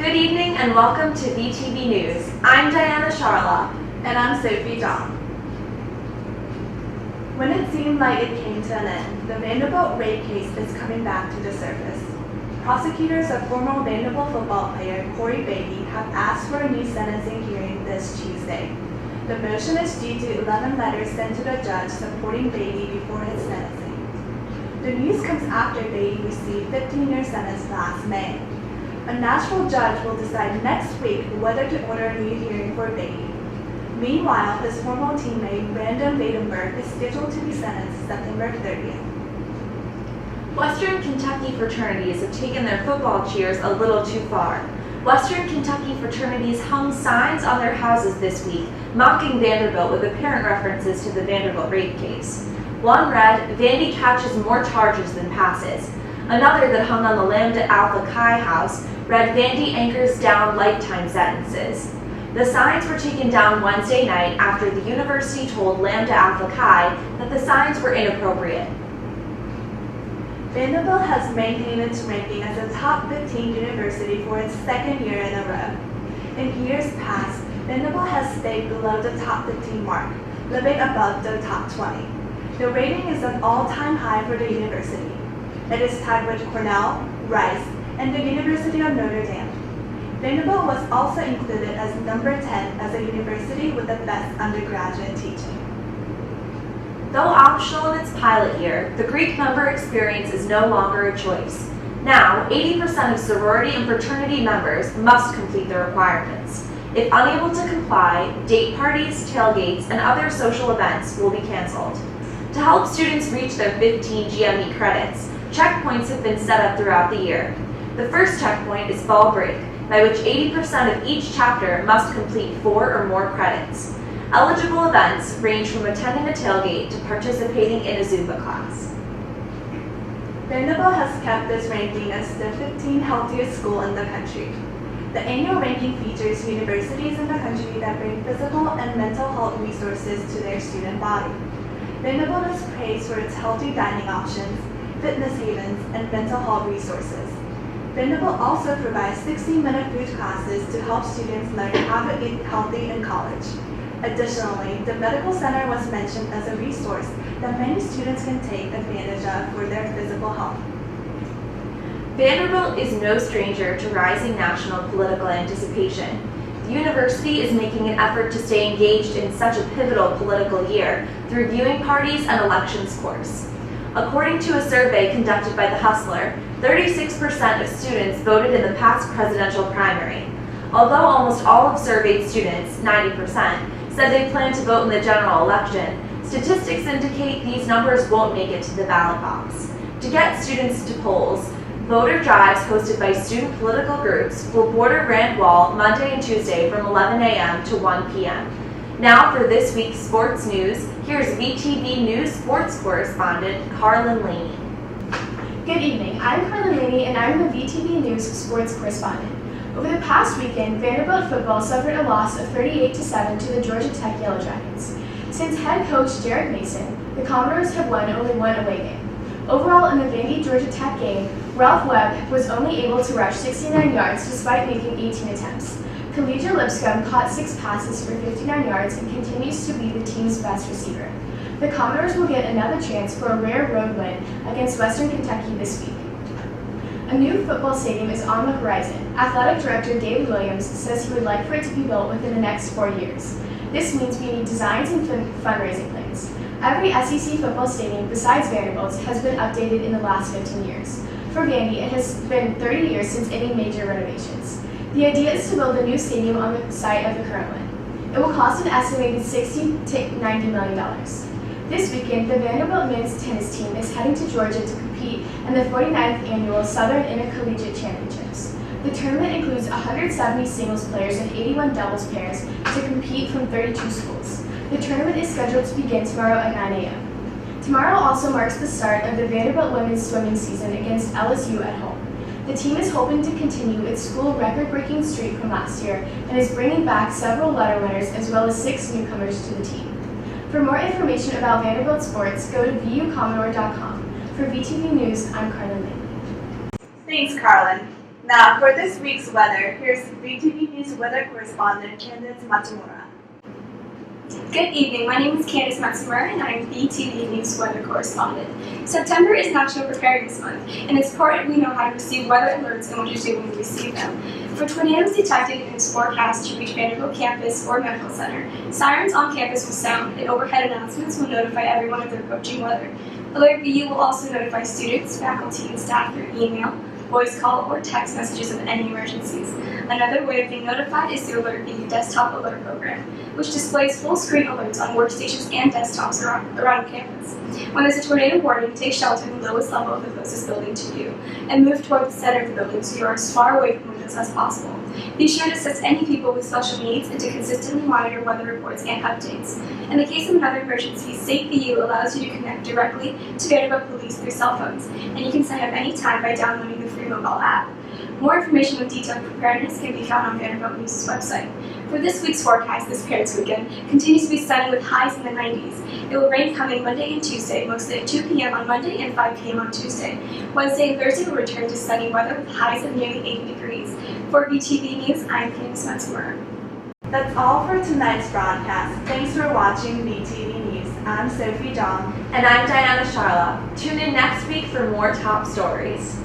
Good evening and welcome to VTV News. I'm Diana Charlop. And I'm Sophie Jeong. When it seemed like it came to an end, the Vanderbilt rape case is coming back to the surface. Prosecutors of former Vanderbilt football player Corey Beatty have asked for a new sentencing hearing this Tuesday. The motion is due to 11 letters sent to the judge supporting Beatty before his sentencing. The news comes after Beatty received a 15-year sentence last May. A Nashville judge will decide next week whether to order a new hearing for Beatty. Meanwhile, his former teammate Brandon Badenberg is scheduled to be sentenced September 30th. Western Kentucky fraternities have taken their football cheers a little too far. Western Kentucky fraternities hung signs on their houses this week, mocking Vanderbilt with apparent references to the Vanderbilt rape case. One read, "Vandy catches more charges than passes." Another that hung on the Lambda Alpha Chi house read, "Vandy anchors down lifetime sentences." The signs were taken down Wednesday night after the university told Lambda Alpha Chi that the signs were inappropriate. Vanderbilt has maintained its ranking as a top 15 university for its second year in a row. In years past, Vanderbilt has stayed below the top 15 mark, living above the top 20. The rating is an all-time high for the university. It is tied with Cornell, Rice, and the University of Notre Dame. Vanderbilt was also included as number 10 as a university with the best undergraduate teaching. Though optional in its pilot year, the Greek member experience is no longer a choice. Now, 80% of sorority and fraternity members must complete the requirements. If unable to comply, date parties, tailgates, and other social events will be canceled. To help students reach their 15 GME credits, checkpoints have been set up throughout the year. The first checkpoint is fall break, by which 80% of each chapter must complete 4 or more credits. Eligible events range from attending a tailgate to participating in a Zumba class. Vanderbilt has kept this ranking as the 15th healthiest school in the country. The annual ranking features universities in the country that bring physical and mental health resources to their student body. Vanderbilt is praised for its healthy dining options, fitness havens, and mental health resources. Vanderbilt also provides 60-minute food classes to help students learn how to eat healthy in college. Additionally, the medical center was mentioned as a resource that many students can take advantage of for their physical health. Vanderbilt is no stranger to rising national political anticipation. The university is making an effort to stay engaged in such a pivotal political year through viewing parties and elections course. According to a survey conducted by The Hustler, 36% of students voted in the past presidential primary. Although almost all of surveyed students, 90%, said they plan to vote in the general election, statistics indicate these numbers won't make it to the ballot box. To get students to polls, voter drives hosted by student political groups will border Grand Wall Monday and Tuesday from 11 a.m. to 1 p.m. Now for this week's sports news, here's VTV News sports correspondent Carlin Laney. Good evening, I'm Carlin Laney and I'm the VTV News sports correspondent. Over the past weekend, Vanderbilt football suffered a loss of 38-7 to the Georgia Tech Yellow Jackets. Since head coach Derek Mason, the Commodores have won only one away game. Overall, in the Vandy-Georgia Tech game, Ralph Webb was only able to rush 69 yards despite making 18 attempts. Khalidja Lipscomb caught 6 passes for 59 yards and continues to be the team's best receiver. The Commodores will get another chance for a rare road win against Western Kentucky this week. A new football stadium is on the horizon. Athletic Director David Williams says he would like for it to be built within the next 4 years. This means we need designs and fundraising plans. Every SEC football stadium besides Vanderbilt's has been updated in the last 15 years. For Vandy, it has been 30 years since any major renovations. The idea is to build a new stadium on the site of the current one. It will cost an estimated $60 to $90 million. This weekend, the Vanderbilt men's tennis team is heading to Georgia to compete in the 49th annual Southern Intercollegiate Championships. The tournament includes 170 singles players and 81 doubles pairs to compete from 32 schools. The tournament is scheduled to begin tomorrow at 9 a.m. Tomorrow also marks the start of the Vanderbilt women's swimming season against LSU at home. The team is hoping to continue its school record-breaking streak from last year and is bringing back several letter winners as well as 6 newcomers to the team. For more information about Vanderbilt sports, go to vucommodore.com. For VTV News, I'm Carlin Laney. Thanks, Carlin. Now, for this week's weather, here's VTV News weather correspondent Candice Matsumura. Good evening, my name is Candice Matsumura and I am VTV News weather correspondent. September is National Preparedness Month, and it's important we know how to receive weather alerts and what to do when we receive them. For tornadoes detected in its forecast to reach Vanderbilt campus or medical center, sirens on campus will sound and overhead announcements will notify everyone of their approaching weather. Alert VU will also notify students, faculty, and staff through email, voice call, or text messages of any emergencies. Another way of being notified is the Alert VU desktop alert program, which displays full-screen alerts on workstations and desktops around campus. When there's a tornado warning, take shelter in the lowest level of the closest building to you, and move toward the center of the building so you are as far away from windows as possible. Be sure to assist any people with special needs and to consistently monitor weather reports and updates. In the case of another emergency, Safe VU allows you to connect directly to Vanderbilt police through cell phones, and you can sign up anytime by downloading the free mobile app. More information with detailed preparedness can be found on Vanderbilt News' website. For this week's forecast, this Parents' Weekend continues to be sunny with highs in the 90s. It will rain coming Monday and Tuesday, mostly at 2 p.m. on Monday and 5 p.m. on Tuesday. Wednesday and Thursday will return to sunny weather with highs of nearly 80 degrees. For VTV News, I am Candice Matsumura. That's all for tonight's broadcast. Thanks for watching VTV News. I'm Sophie Jeong. And I'm Charlop. Tune in next week for more top stories.